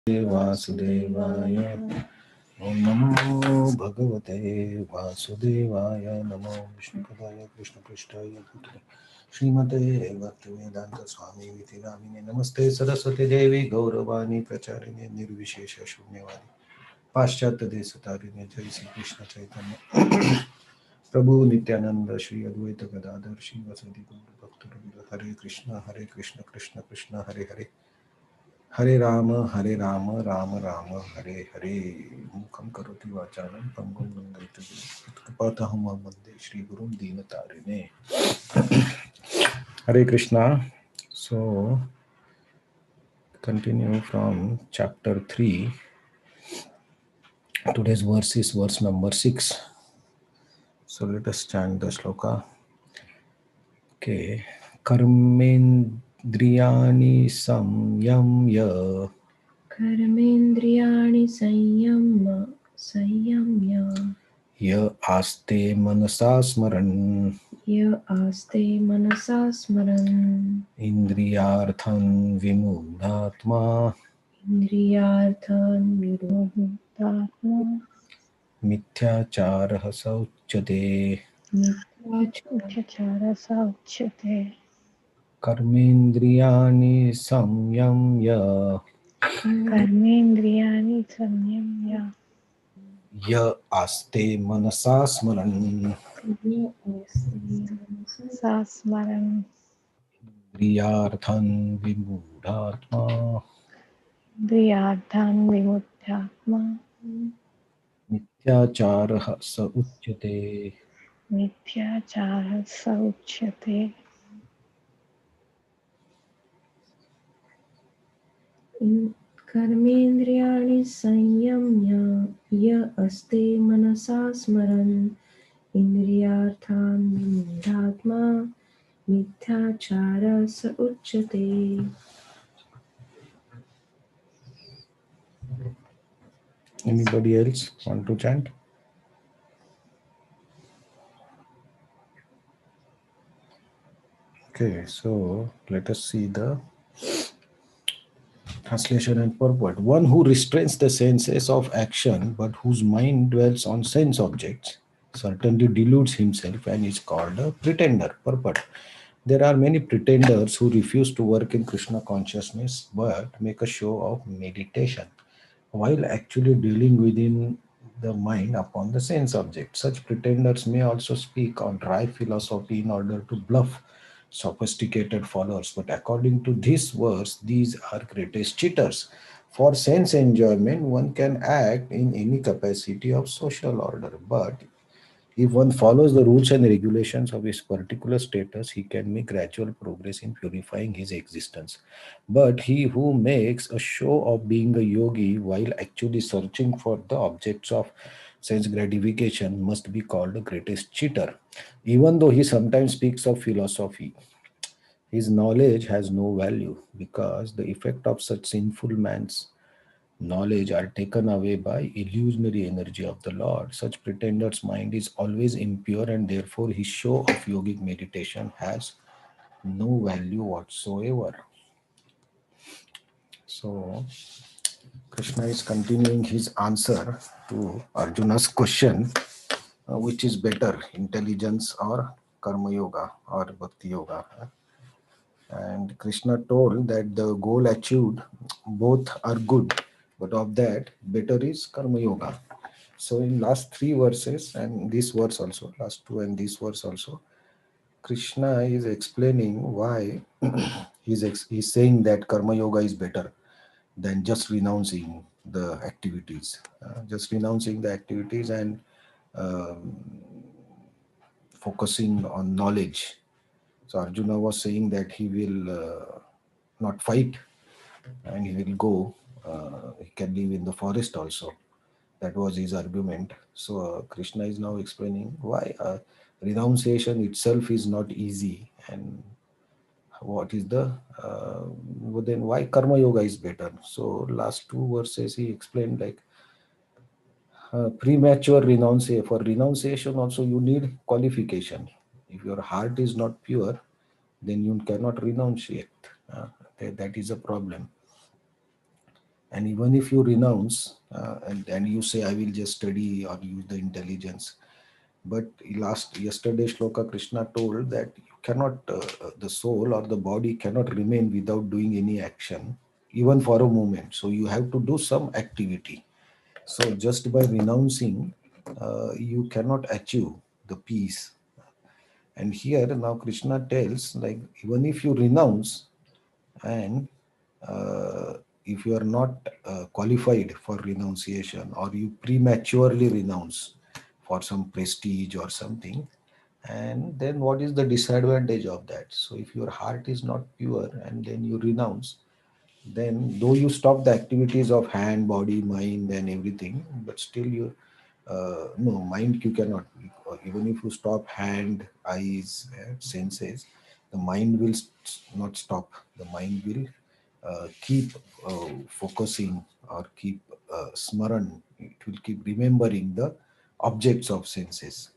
वासुदेवाय ओम नमो भगवते वासुदेवाय नमो विष्णुपदाय कृष्णपृष्ठाय भूतले श्रीमते भक्तिवेदांत स्वामी विति नामिने नमस्ते सरस्वती देवी गौरवाणी प्रचारिणे निर्विशेष शून्यवादी पाश्चात्य देशतारिणे जय श्री कृष्ण चैतन्य प्रभु नित्यानंद श्री अद्वैत गदाधर श्री वसंती गौर भक्त हरे कृष्ण कृष्ण कृष्ण हरे हरे हरे राम राम राम हरे हरे मुखं करोति वाचालं पंगुं लंघयति कृपातहं वन्दे श्रीगुरुं दीनतारिणे हरे Krishna. So continue from chapter 3. Today's verse is verse number 6. So let us chant the shloka. Okay. Karmendriyani samyamya कर्मेन्द्रियाणि संयम्य य आस्ते मनसा स्मरन् य आस्ते मनसा स्मरन् इन्द्रियार्थं विमूढात्मा इन्द्रियार्थान् विमूढात्मा मिथ्याचारः स उच्यते. मिथ्याचारः उच्यते. कर्मेन्द्रियाणि संयम्य कर्मेन्द्रियाणि संयम्य य आस्ते मनसा स्मरन् सा स्मरन् इन्द्रियार्थं विमूढात्मा इन्द्रियार्थान् विमूढात्मा मिथ्याचारः स उच्यते. मिथ्याचारः उच्यते. कर्मेन्द्रियाणि संयम्य य अस्ते मनसा स्मरन् इन्द्रियार्थान् विमूढात्मा मिथ्याचारः स उच्यते. Anybody else want to chant? Okay, so let us see the translation and purport. One who restrains the senses of action but whose mind dwells on sense objects certainly deludes himself and is called a pretender. Purport. There are many pretenders who refuse to work in Krishna consciousness but make a show of meditation while actually dealing within the mind upon the sense object. Such pretenders may also speak on dry philosophy in order to bluff sophisticated followers. But according to this verse, these are greatest cheaters. For sense enjoyment, one can act in any capacity of social order, but if one follows the rules and regulations of his particular status, he can make gradual progress in purifying his existence. But he who makes a show of being a yogi while actually searching for the objects of sense gratification must be called the greatest cheater. Even though he sometimes speaks of philosophy, his knowledge has no value because the effect of such sinful man's knowledge are taken away by illusionary energy of the Lord. Such pretender's mind is always impure and therefore his show of yogic meditation has no value whatsoever. So Krishna is continuing his answer to Arjuna's question, which is better, intelligence or karma yoga or bhakti yoga. And Krishna told that the goal achieved, both are good, but of that, better is Karma Yoga. So in last three verses and this verse also, last two and this verse also, Krishna is explaining why he's saying that Karma Yoga is better than just renouncing the activities. Just renouncing the activities and um, focusing on knowledge. So Arjuna was saying that he will not fight and he will go. He can live in the forest also. That was his argument. So Krishna is now explaining why renunciation itself is not easy and what is the then why karma yoga is better. So last two verses he explained like premature renunciation. For renunciation also you need qualification. If your heart is not pure, then you cannot renunciate. That is a problem. And even if you renounce and you say, I will just study or use the intelligence, but last yesterday shloka Krishna told that you cannot, the soul or the body cannot remain without doing any action, even for a moment. So you have to do some activity. So just by renouncing, you cannot achieve the peace. And here now Krishna tells, like, even if you renounce, and uh, if you are not qualified for renunciation, or you prematurely renounce for some prestige or something, and then what is the disadvantage of that? So if your heart is not pure and then you renounce, then though you stop the activities of hand, body, mind and everything, but still you, no, mind you cannot. Even if you stop hand, eyes, senses, the mind will not stop. The mind will keep focusing, or keep smaran. It will keep remembering the objects of senses.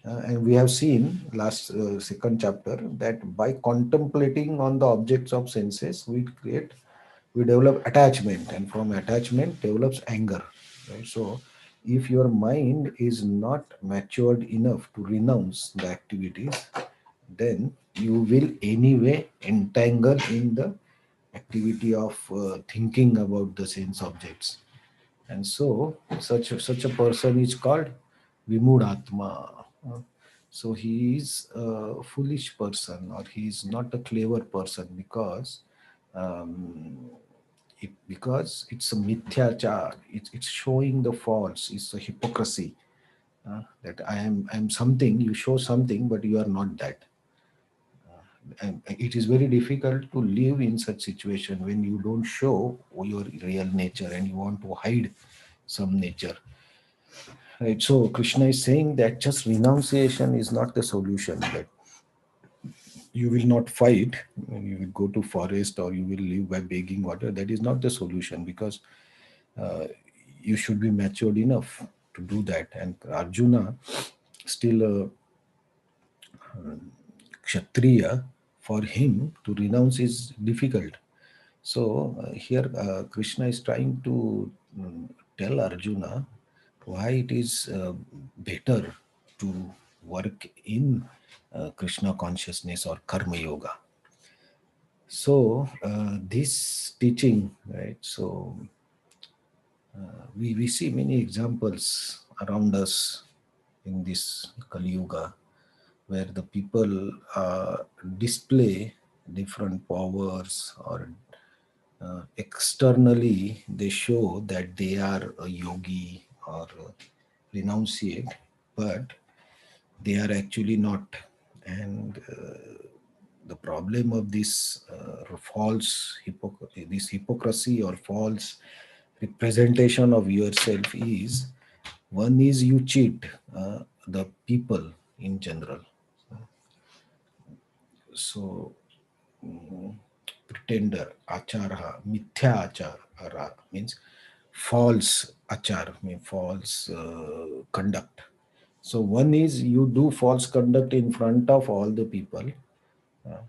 And we have seen last second chapter that by contemplating on the objects of senses, we develop attachment, and from attachment develops anger. Right? So, if your mind is not matured enough to renounce the activities, then you will anyway entangle in the activity of thinking about the sense objects. And so such a person is called vimudatma. Uh, so he is a foolish person, or he is not a clever person, um, because it's a mithyachar. It's showing the false. It's a hypocrisy, that I am something. You show something, but you are not that. And it is very difficult to live in such situation when you don't show your real nature and you want to hide some nature. Right. So Krishna is saying that just renunciation is not the solution. That you will not fight when you will go to forest, or you will live by begging water. That is not the solution, because uh, you should be matured enough to do that. And Arjuna, still a kshatriya, for him to renounce is difficult. So here Krishna is trying to tell Arjuna why it is better to work in Krishna consciousness or karma yoga. So this teaching, right? So we see many examples around us in this Kali Yuga, where the people display different powers, or externally they show that they are a yogi or a renunciate, but they are actually not. And the problem of this this hypocrisy or false representation of yourself is, one is you cheat the people in general. So pretender, achara, mithya achara means false achar, means false conduct. So one is you do false conduct in front of all the people. uh,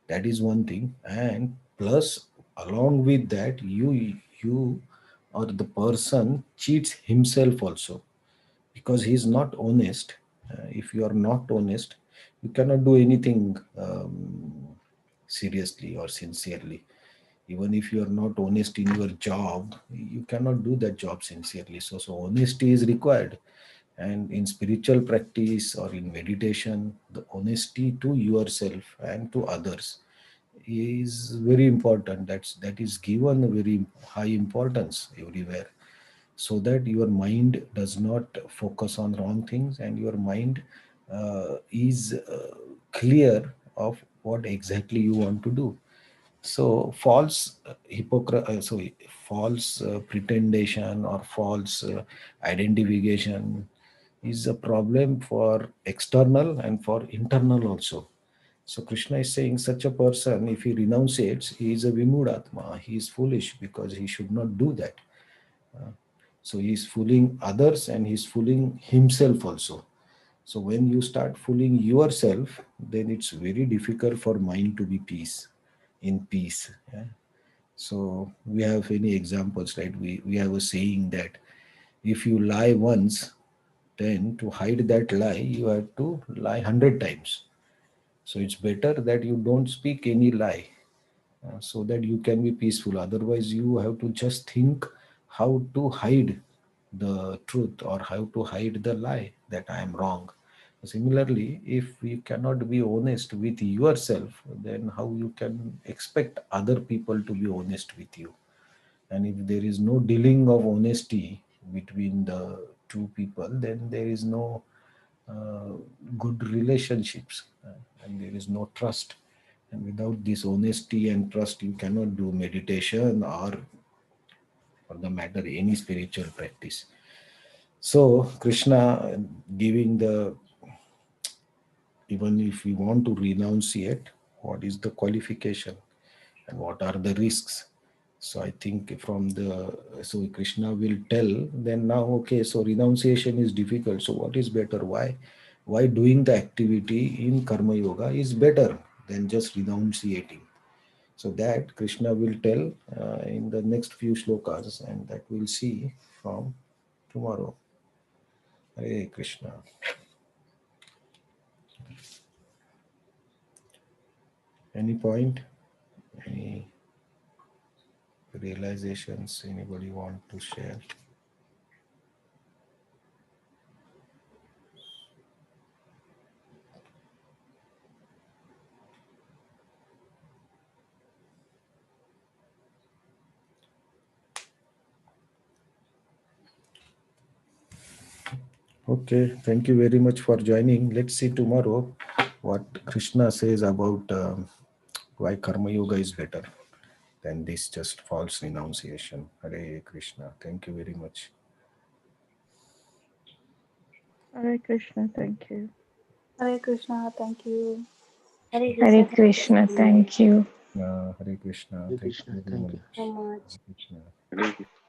that is one thing. And plus, along with that, you or the person cheats himself also, because he is not honest. If you are not honest, you cannot do anything seriously or sincerely. Even if you are not honest in your job, you cannot do that job sincerely. So honesty is required. And in spiritual practice or in meditation, the honesty to yourself and to others is very important. That is given a very high importance everywhere, so that your mind does not focus on wrong things, and your mind is clear of what exactly you want to do. So false pretendation or false identification is a problem for external and for internal also. So Krishna is saying such a person, if he renunciates, he is a vimudatma. He is foolish, because he should not do that. So he is fooling others and he is fooling himself also. So when you start fooling yourself, then it's very difficult for mind to be in peace. Yeah. So we have any examples, right? We have a saying that if you lie once, then to hide that lie, you have to lie 100 times. So it's better that you don't speak any lie, so that you can be peaceful. Otherwise, you have to just think how to hide the truth or how to hide the lie that I am wrong. Similarly, if you cannot be honest with yourself, then how you can expect other people to be honest with you? And if there is no dealing of honesty between the two people, then there is no uh, good relationships, and there is no trust. And without this honesty and trust, you cannot do meditation or, for the matter, any spiritual practice. So Krishna giving the, even if we want to renunciate, what is the qualification and what are the risks? So I think from the, so Krishna will tell then now, okay, so renunciation is difficult, so what is better? Why doing the activity in karma yoga is better than just renunciating? So that Krishna will tell in the next few shlokas, and that we'll see from tomorrow. Hare Krishna. Any point? Any realizations anybody want to share? Okay, thank you very much for joining. Let's see tomorrow what Krishna says about why Karma Yoga is better than this just false renunciation. Hare Krishna. Thank you very much. Hare Krishna, thank you. Hare Krishna. Thank you. Hare Krishna, thank you. Hare Krishna. Hare Thank you Krishna. very Thank much. you. So much. Krishna. Hare Krishna.